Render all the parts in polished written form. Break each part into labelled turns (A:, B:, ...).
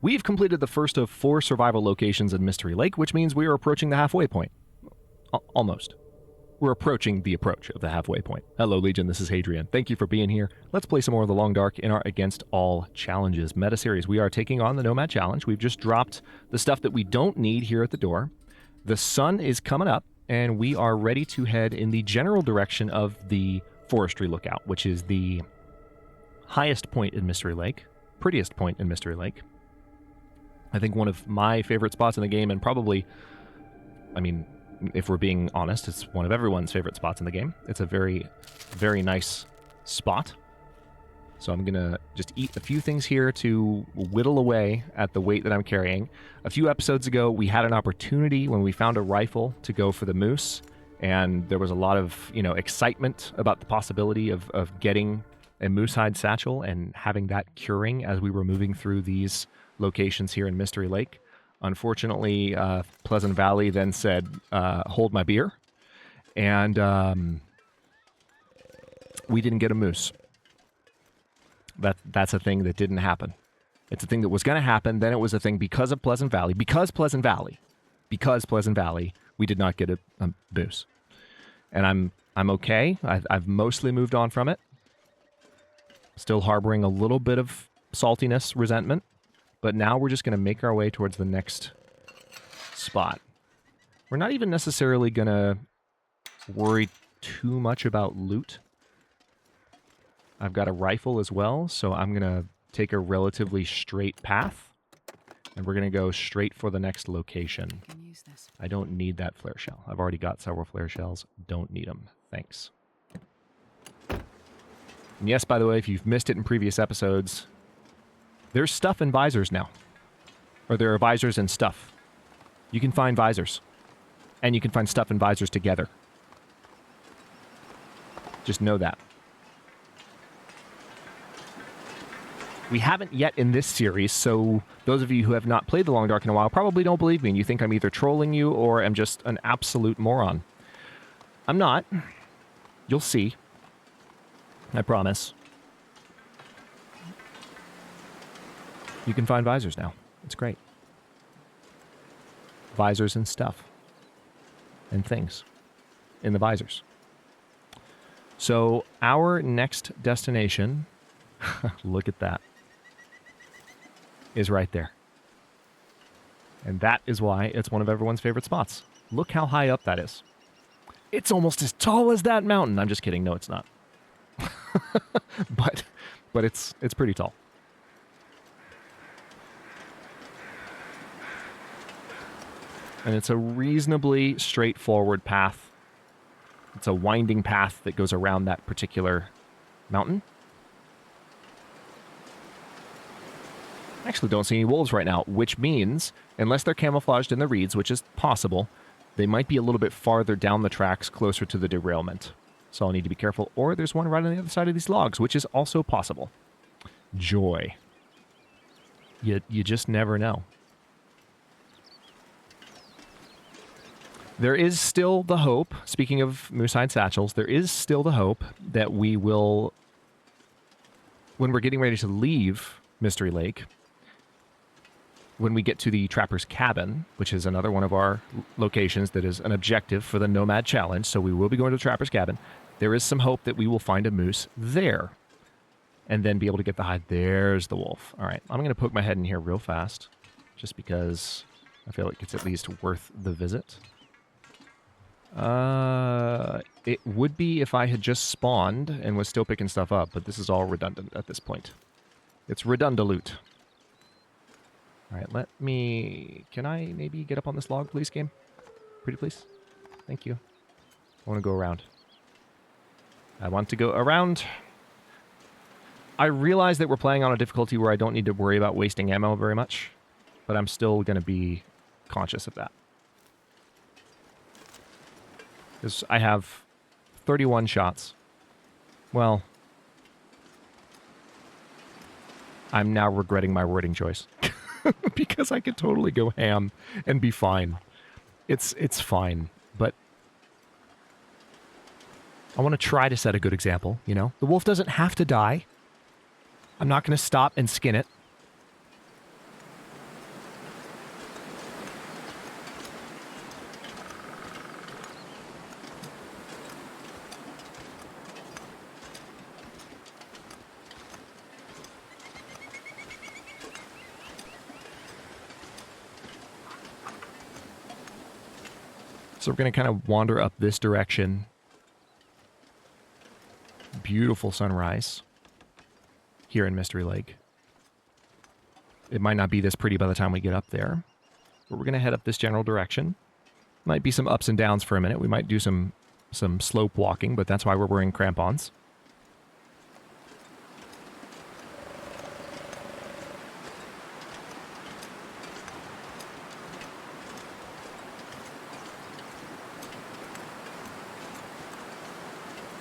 A: We've completed the first of 4 survival locations in Mystery Lake, which means we are approaching the halfway point. Almost. We're approaching the approach of the halfway point. Hello, Legion, this is Hadrian. Thank you for being here. Let's play some more of the Long Dark in our Against All Challenges meta series. We are taking on the Nomad Challenge. We've just dropped the stuff that we don't need here at the door. The sun is coming up, and we are ready to head in the general direction of the Forestry Lookout, which is the highest point in Mystery Lake, prettiest point in Mystery Lake. I think one of my favorite spots in the game, and probably, I mean, if we're being honest, it's one of everyone's favorite spots in the game. It's a very, very nice spot. So I'm going to just eat a few things here to whittle away at the weight that I'm carrying. A few episodes ago, we had an opportunity when we found a rifle to go for the moose, and there was a lot of, excitement about the possibility of getting a moose hide satchel and having that curing as we were moving through these locations here in Mystery Lake. Unfortunately, Pleasant Valley then said, hold my beer, and we didn't get a moose. That's a thing that didn't happen. It's a thing that was going to happen, then it was a thing because of Pleasant Valley. Because Pleasant Valley, we did not get a moose. And I'm okay. I've mostly moved on from it. Still harboring a little bit of saltiness, resentment. But now we're just going to make our way towards the next spot. We're not even necessarily going to worry too much about loot. I've got a rifle as well, so I'm going to take a relatively straight path. And we're going to go straight for the next location. I don't need that flare shell. I've already got several flare shells. Don't need them. Thanks. And yes, by the way, if you've missed it in previous episodes, there's stuff in visors now. Or there are visors and stuff. You can find visors. And you can find stuff in visors together. Just know that. We haven't yet in this series, so those of you who have not played The Long Dark in a while probably don't believe me, and you think I'm either trolling you or am just an absolute moron. I'm not. You'll see. I promise. You can find visors now. It's great. Visors and stuff. And things. In the visors. So, our next destination, look at that, is right there. And that is why it's one of everyone's favorite spots. Look how high up that is. It's almost as tall as that mountain. I'm just kidding. No, it's not. but it's pretty tall. And it's a reasonably straightforward path. It's a winding path that goes around that particular mountain. I actually don't see any wolves right now, which means, unless they're camouflaged in the reeds, which is possible, they might be a little bit farther down the tracks, closer to the derailment. So I'll need to be careful. Or there's one right on the other side of these logs, which is also possible. Joy. You just never know. There is still the hope, speaking of moosehide satchels, there is still the hope that we will, when we're getting ready to leave Mystery Lake, when we get to the Trapper's Cabin, which is another one of our locations that is an objective for the Nomad Challenge, so we will be going to the Trapper's Cabin, there is some hope that we will find a moose there and then be able to get the hide. There's the wolf. All right, I'm going to poke my head in here real fast just because I feel like it's at least worth the visit. It would be if I had just spawned and was still picking stuff up, but this is all redundant at this point. It's redundaloot. Alright, can I maybe get up on this log, please, game? Pretty please? Thank you. I want to go around. I want to go around. I realize that we're playing on a difficulty where I don't need to worry about wasting ammo very much, but I'm still going to be conscious of that. Because I have 31 shots. Well, I'm now regretting my wording choice. Because I could totally go ham and be fine. It's fine, but I want to try to set a good example, you know? The wolf doesn't have to die. I'm not going to stop and skin it. So we're going to kind of wander up this direction. Beautiful sunrise here in Mystery Lake. It might not be this pretty by the time we get up there, but we're going to head up this general direction. Might be some ups and downs for a minute. We might do some slope walking, but that's why we're wearing crampons.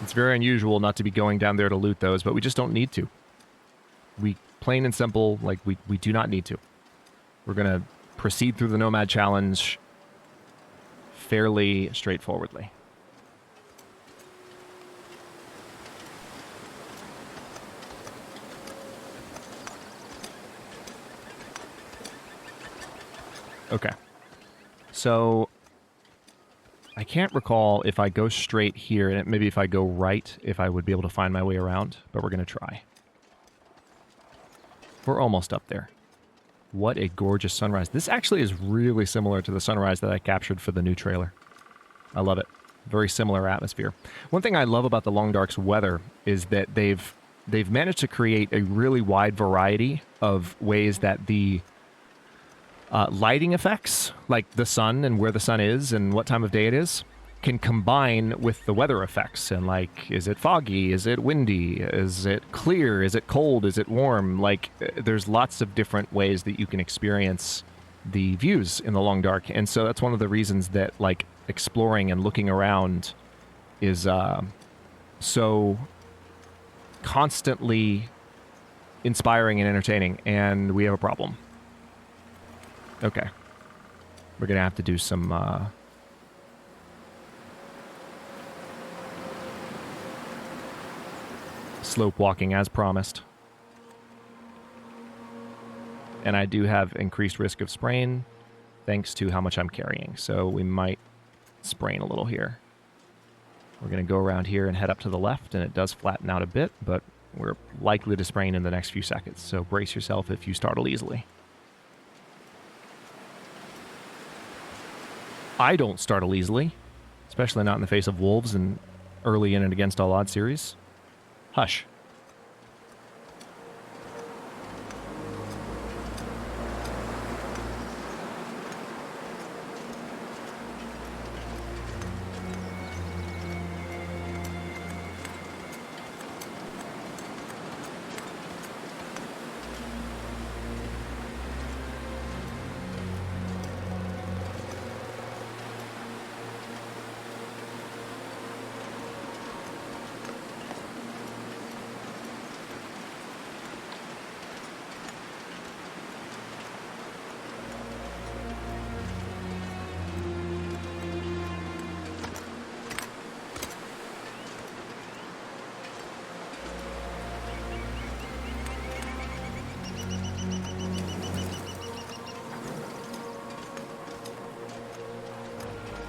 A: It's very unusual not to be going down there to loot those, but we just don't need to. We, plain and simple, like, we do not need to. We're going to proceed through the Nomad Challenge fairly straightforwardly. Okay. So I can't recall if I go straight here, and maybe if I go right, if I would be able to find my way around, but we're going to try. We're almost up there. What a gorgeous sunrise. This actually is really similar to the sunrise that I captured for the new trailer. I love it. Very similar atmosphere. One thing I love about the Long Dark's weather is that they've managed to create a really wide variety of ways that the lighting effects, like the sun and where the sun is and what time of day it is, can combine with the weather effects. And like, is it foggy? Is it windy? Is it clear? Is it cold? Is it warm? Like, there's lots of different ways that you can experience the views in the Long Dark. And so that's one of the reasons that, like, exploring and looking around is so constantly inspiring and entertaining. And we have a problem. Okay. We're going to have to do some slope walking as promised. And I do have increased risk of sprain thanks to how much I'm carrying. So we might sprain a little here. We're going to go around here and head up to the left, and it does flatten out a bit, but we're likely to sprain in the next few seconds. So brace yourself if you startle easily. I don't startle easily, especially not in the face of wolves and early in and against all odds series. Hush.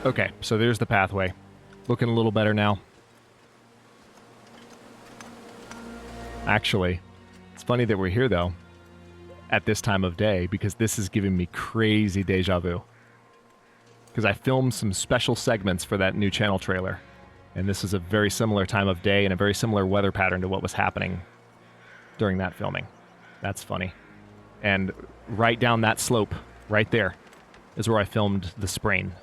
A: Okay, so there's the pathway. Looking a little better now. Actually, it's funny that we're here, though, at this time of day, because this is giving me crazy deja vu. Because I filmed some special segments for that new channel trailer, and this is a very similar time of day and a very similar weather pattern to what was happening during that filming. That's funny. And right down that slope, right there, is where I filmed the sprain.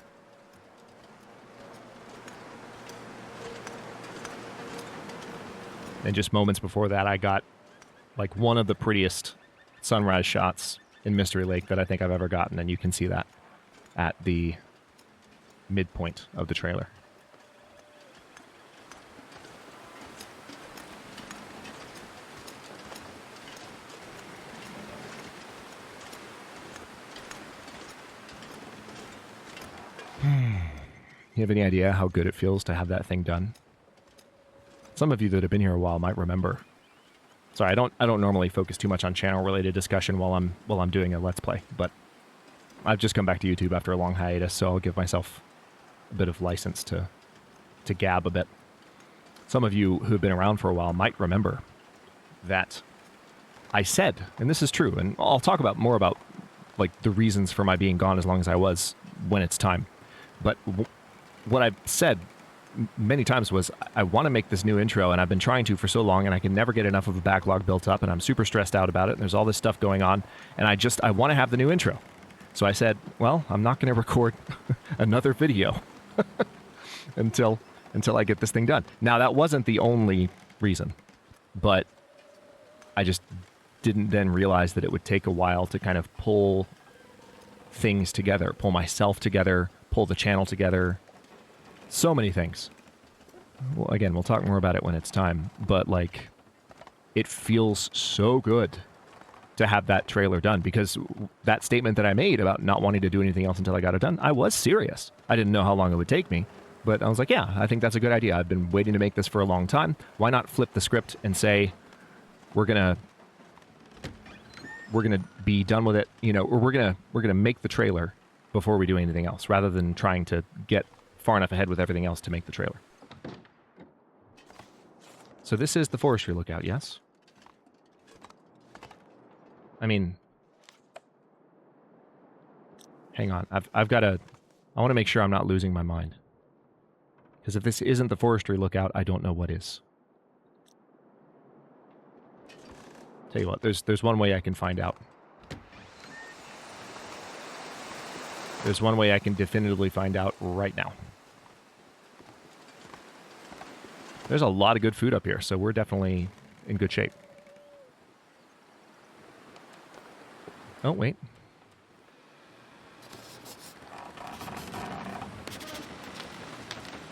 A: And just moments before that, I got like one of the prettiest sunrise shots in Mystery Lake that I think I've ever gotten, and you can see that at the midpoint of the trailer. You have any idea how good it feels to have that thing done? Some of you that have been here a while might remember. Sorry, I don't normally focus too much on channel-related discussion while I'm doing a Let's Play, but I've just come back to YouTube after a long hiatus, so I'll give myself a bit of license to gab a bit. Some of you who have been around for a while might remember that I said, and this is true, and I'll talk more about like the reasons for my being gone as long as I was when it's time. But what I've said many times was I want to make this new intro, and I've been trying to for so long, and I can never get enough of a backlog built up, and I'm super stressed out about it, and there's all this stuff going on, and I want to have the new intro. So I said, well, I'm not going to record another video until I get this thing done. Now, that wasn't the only reason, but I just didn't then realize that it would take a while to kind of pull things together, pull myself together, pull the channel together. So many things. Well, again, we'll talk more about it when it's time, but like, it feels so good to have that trailer done, because that statement that I made about not wanting to do anything else until I got it done, I was serious. I didn't know how long it would take me, but I was like, yeah, I think that's a good idea. I've been waiting to make this for a long time. Why not flip the script and say, we're gonna be done with it, you know, or we're gonna make the trailer before we do anything else, rather than trying to get far enough ahead with everything else to make the trailer. So this is the Forestry lookout, yes? I mean, hang on. I want to make sure I'm not losing my mind. Because if this isn't the Forestry lookout, I don't know what is. Tell you what, there's one way I can find out. There's one way I can definitively find out right now. There's a lot of good food up here, so we're definitely in good shape. Oh, wait.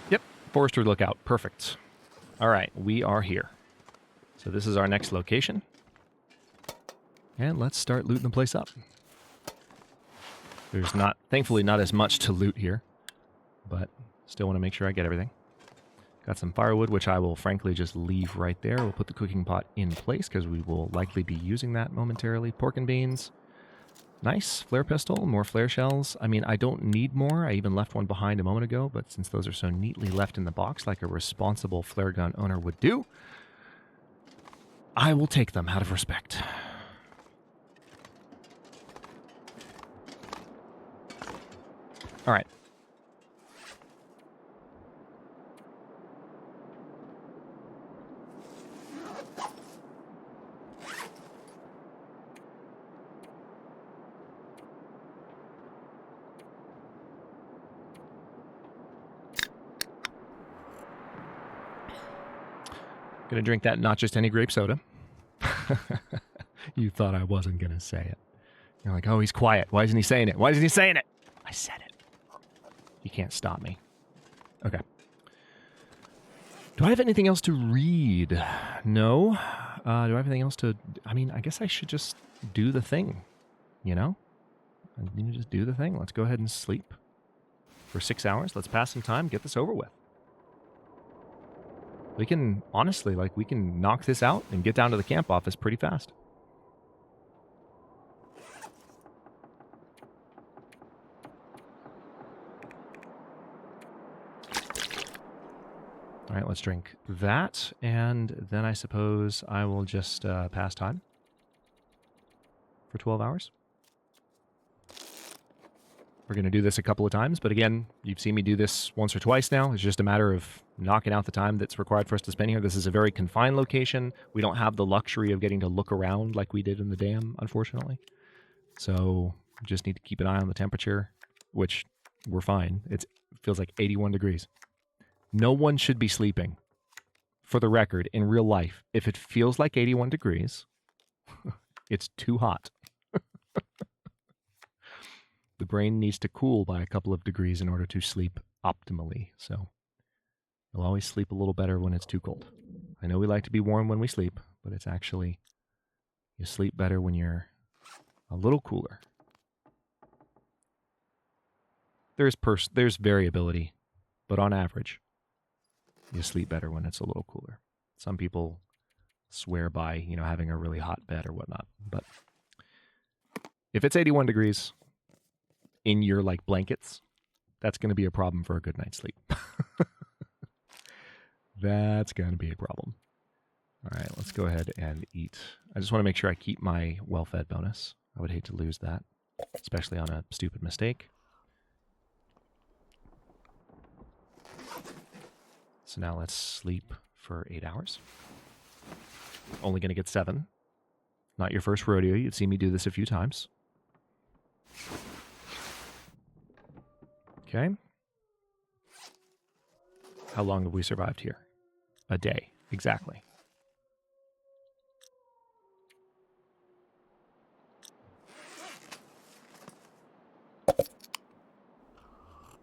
A: Yep, Forestry lookout. Perfect. All right, we are here. So this is our next location. And let's start looting the place up. There's thankfully not as much to loot here, but still want to make sure I get everything. Got some firewood, which I will frankly just leave right there. We'll put the cooking pot in place because we will likely be using that momentarily. Pork and beans. Nice. Flare pistol, more flare shells. I mean, I don't need more. I even left one behind a moment ago, but since those are so neatly left in the box like a responsible flare gun owner would do, I will take them out of respect. All right. Gonna drink that not just any grape soda. You thought I wasn't gonna say it. You're like, oh, he's quiet. Why isn't he saying it? Why isn't he saying it? I said it. You can't stop me. Okay. Do I have anything else to read? No. Do I have anything else to... I mean, I guess I should just do the thing, you know? I need to just do the thing. Let's go ahead and sleep for 6 hours. Let's pass some time, get this over with. We can, honestly, like, we can knock this out and get down to the camp office pretty fast. All right, let's drink that, and then I suppose I will just pass time for 12 hours. We're going to do this a couple of times, but again, you've seen me do this once or twice now. It's just a matter of knocking out the time that's required for us to spend here. This is a very confined location. We don't have the luxury of getting to look around like we did in the dam, unfortunately. So just need to keep an eye on the temperature, which we're fine. It feels like 81 degrees. No one should be sleeping. For the record, in real life, if it feels like 81 degrees, it's too hot. The brain needs to cool by a couple of degrees in order to sleep optimally. So you'll always sleep a little better when it's too cold. I know we like to be warm when we sleep, but it's actually, you sleep better when you're a little cooler. There's variability, but on average, you sleep better when it's a little cooler. Some people swear by, you know, having a really hot bed or whatnot, but if it's 81 degrees in your like blankets, that's going to be a problem for a good night's sleep. That's going to be a problem. All right, let's go ahead and eat. I just want to make sure I keep my well-fed bonus. I would hate to lose that, especially on a stupid mistake. So now let's sleep for 8 hours. Only going to get 7. Not your first rodeo. You've seen me do this a few times. Okay. How long have we survived here? A day. Exactly.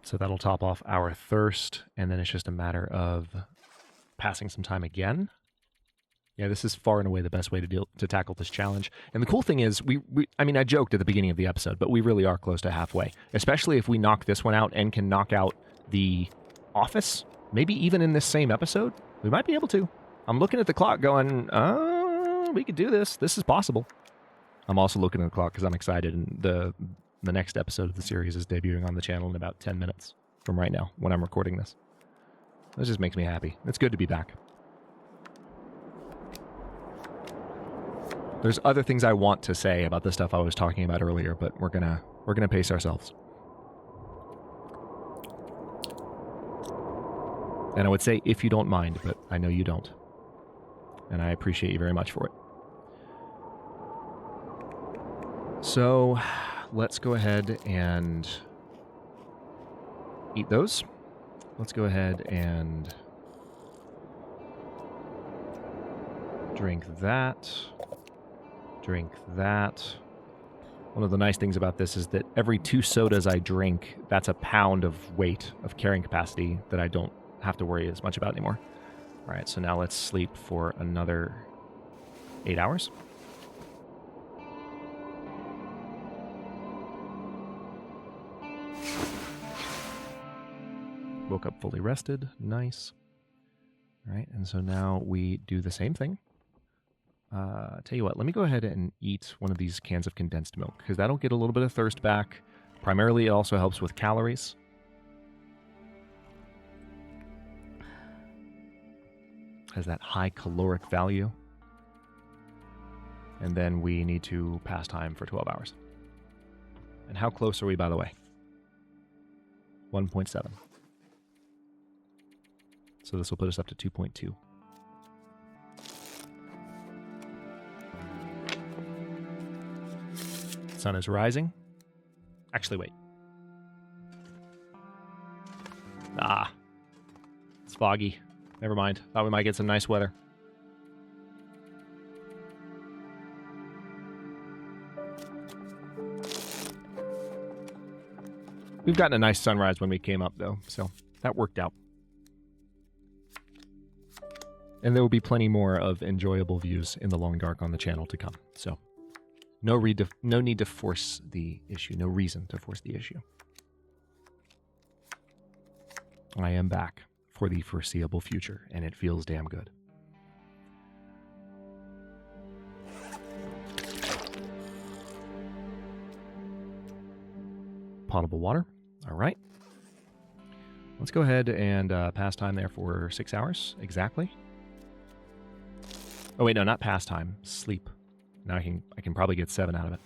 A: So that'll top off our thirst, and then it's just a matter of passing some time again. Yeah, this is far and away the best way to tackle this challenge. And the cool thing is, I mean, I joked at the beginning of the episode, but we really are close to halfway. Especially if we knock this one out and can knock out the office, maybe even in this same episode, we might be able to. I'm looking at the clock going, we could do this. This is possible. I'm also looking at the clock because I'm excited, and the next episode of the series is debuting on the channel in about 10 minutes from right now when I'm recording this. This just makes me happy. It's good to be back. There's other things I want to say about the stuff I was talking about earlier, but we're gonna pace ourselves. And I would say if you don't mind, but I know you don't. And I appreciate you very much for it. So let's go ahead and eat those. Let's go ahead and drink that. Drink that. One of the nice things about this is that every 2 sodas I drink, that's a pound of weight, of carrying capacity that I don't have to worry as much about anymore. All right, so now let's sleep for another 8 hours. Woke up fully rested. Nice. All right, and so now we do the same thing. Tell you what, let me go ahead and eat one of these cans of condensed milk, because that'll get a little bit of thirst back. Primarily, it also helps with calories. Has that high caloric value. And then we need to pass time for 12 hours. And how close are we, by the way? 1.7. So this will put us up to 2.2. Sun is rising. Actually, wait. It's foggy. Never mind. Thought we might get some nice weather. We've gotten a nice sunrise when we came up, though, so that worked out. And there will be plenty more of enjoyable views in the long dark on the channel to come, so no need to force the issue, no reason to force the issue. I am back for the foreseeable future, and it feels damn good. Potable water. All right. Let's go ahead and pass time there for 6 hours exactly. Oh wait, no, not pass time. Sleep. Now I can probably get 7 out of it.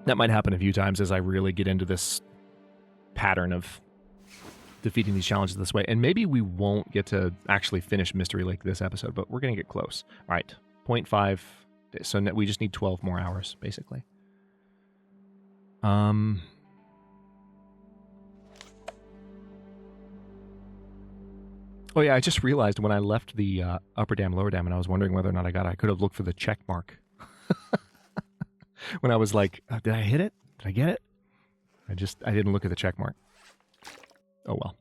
A: That might happen a few times as I really get into this pattern of defeating these challenges this way. And maybe we won't get to actually finish Mystery Lake this episode, but we're going to get close. All right, 0.5. So we just need 12 more hours, basically. Oh yeah, I just realized when I left the upper dam, lower dam, and I was wondering whether or not I could have looked for the check mark. When I was like, did I hit it? Did I get it? I didn't look at the check mark. Oh well.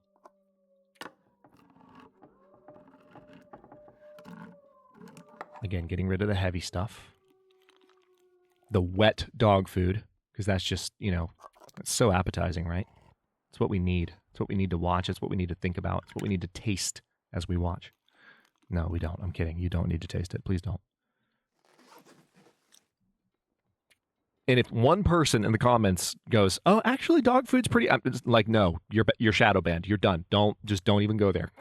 A: Again, getting rid of the heavy stuff. The wet dog food, because that's just, it's so appetizing, right? It's what we need. It's what we need to watch. It's what we need to think about. It's what we need to taste as we watch. No, we don't. I'm kidding. You don't need to taste it. Please don't. And if one person in the comments goes, "Oh, actually, dog food's pretty," I'm just like, no, you're shadow banned. You're done. Don't even go there.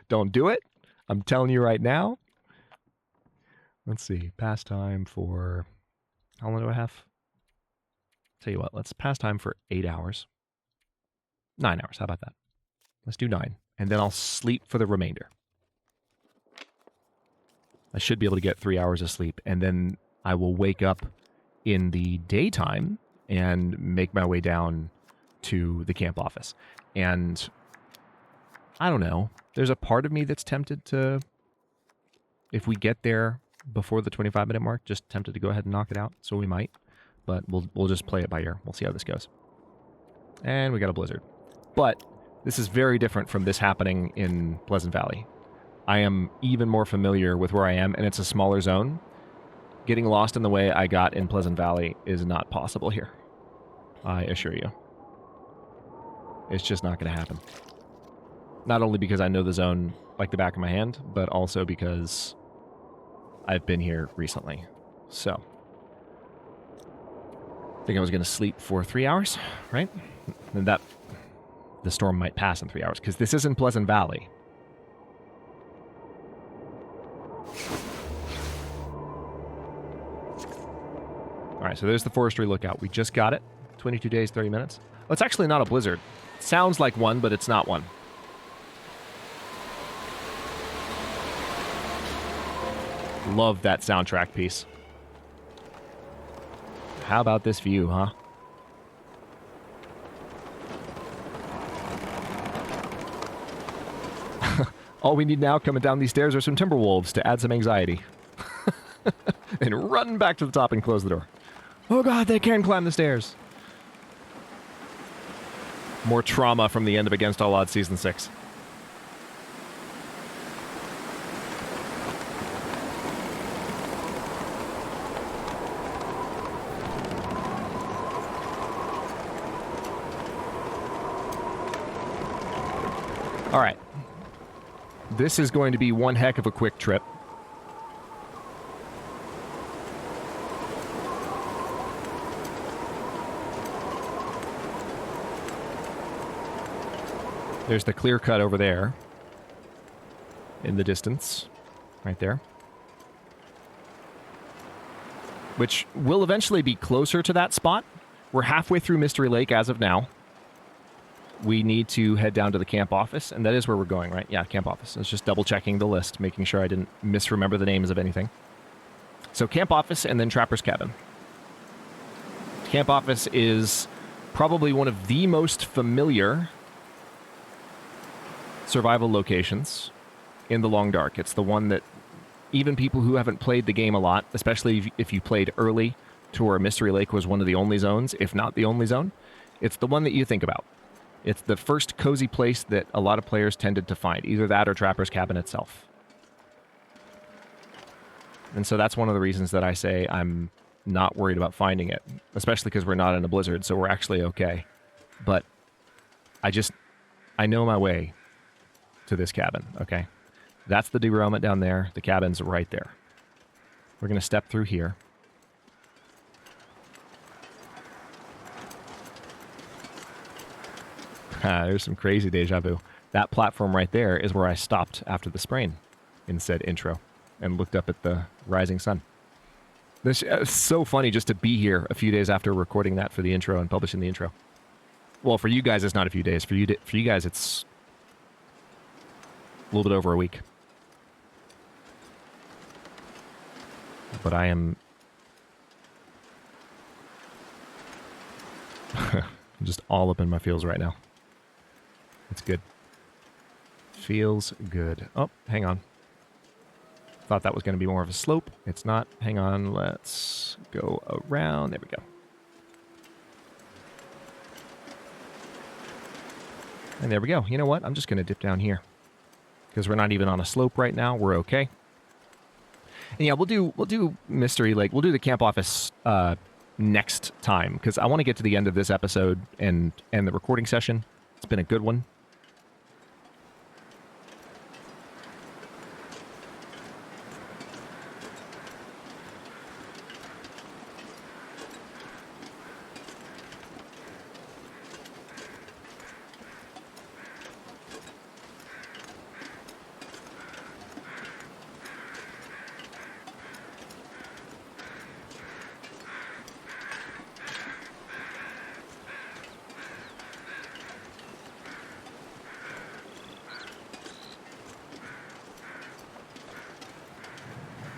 A: Don't do it. I'm telling you right now. Let's see. Pastime for how long do I have? Tell you what, let's pass time for 8 hours. 9 hours. How about that? Let's do 9. And then I'll sleep for the remainder. I should be able to get 3 hours of sleep. And then I will wake up in the daytime and make my way down to the camp office. And I don't know. There's a part of me that's tempted to, if we get there before the 25-minute mark, just tempted to go ahead and knock it out. So we might. But we'll just play it by ear. We'll see how this goes. And we got a blizzard. But this is very different from this happening in Pleasant Valley. I am even more familiar with where I am, and it's a smaller zone. Getting lost in the way I got in Pleasant Valley is not possible here. I assure you. It's just not going to happen. Not only because I know the zone like the back of my hand, but also because I've been here recently. So, I think I was going to sleep for 3 hours, right? And that the storm might pass in 3 hours, because this isn't Pleasant Valley. All right, so there's the Forestry lookout. We just got it. 22 days, 30 minutes. Oh, it's actually not a blizzard. It sounds like one, but it's not one. Love that soundtrack piece. How about this view, huh? All we need now coming down these stairs are some timber wolves to add some anxiety. And run back to the top and close the door. Oh god, they can climb the stairs. More trauma from the end of Against All Odds Season 6. All right. This is going to be one heck of a quick trip. There's the clear cut over there. In the distance. Right there. Which will eventually be closer to that spot. We're halfway through Mystery Lake as of now. We need to head down to the camp office, and that is where we're going, right? Yeah, camp office. It's just double-checking the list, making sure I didn't misremember the names of anything. So camp office and then Trapper's Cabin. Camp office is probably one of the most familiar survival locations in the Long Dark. It's the one that even people who haven't played the game a lot, especially if you played early to where Mystery Lake was one of the only zones, if not the only zone, it's the one that you think about. It's the first cozy place that a lot of players tended to find, either that or Trapper's Cabin itself. And so that's one of the reasons that I say I'm not worried about finding it, especially because we're not in a blizzard, so we're actually okay. But I know my way to this cabin, okay? That's the derailment down there. The cabin's right there. We're going to step through here. There's some crazy deja vu. That platform right there is where I stopped after the sprain in said intro and looked up at the rising sun. It's so funny just to be here a few days after recording that for the intro and publishing the intro. Well, for you guys, it's not a few days. For you guys, it's a little bit over a week. But I am just all up in my feels right now. It's good. Feels good. Oh, hang on. Thought that was going to be more of a slope. It's not. Hang on. Let's go around. There we go. And there we go. You know what? I'm just going to dip down here. Because we're not even on a slope right now. We're okay. And yeah, we'll do Mystery Lake. We'll do the camp office next time. Because I want to get to the end of this episode and the recording session. It's been a good one.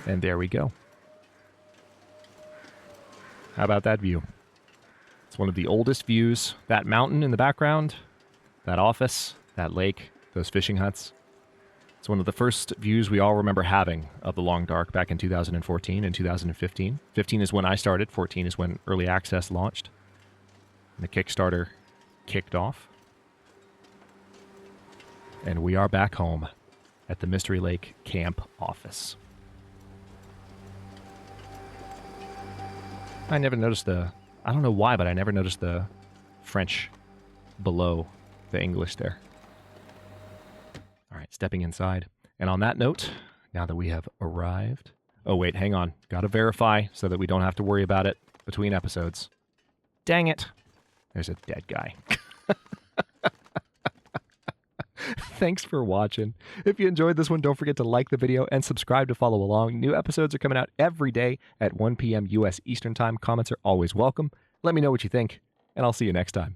A: And there we go. How about that view? It's one of the oldest views. That mountain in the background, that office, that lake, those fishing huts. It's one of the first views we all remember having of the Long Dark back in 2014 and 2015. 15 is when I started. 14 is when Early Access launched. And the Kickstarter kicked off. And we are back home at the Mystery Lake Camp office. I never noticed I don't know why, but I never noticed the French below the English there. All right, stepping inside. And on that note, now that we have arrived... Oh, wait, hang on. Got to verify so that we don't have to worry about it between episodes. Dang it. There's a dead guy. Thanks for watching. If you enjoyed this one, don't forget to like the video and subscribe to follow along. New episodes are coming out every day at 1 p.m. U.S. Eastern Time. Comments are always welcome. Let me know what you think, and I'll see you next time.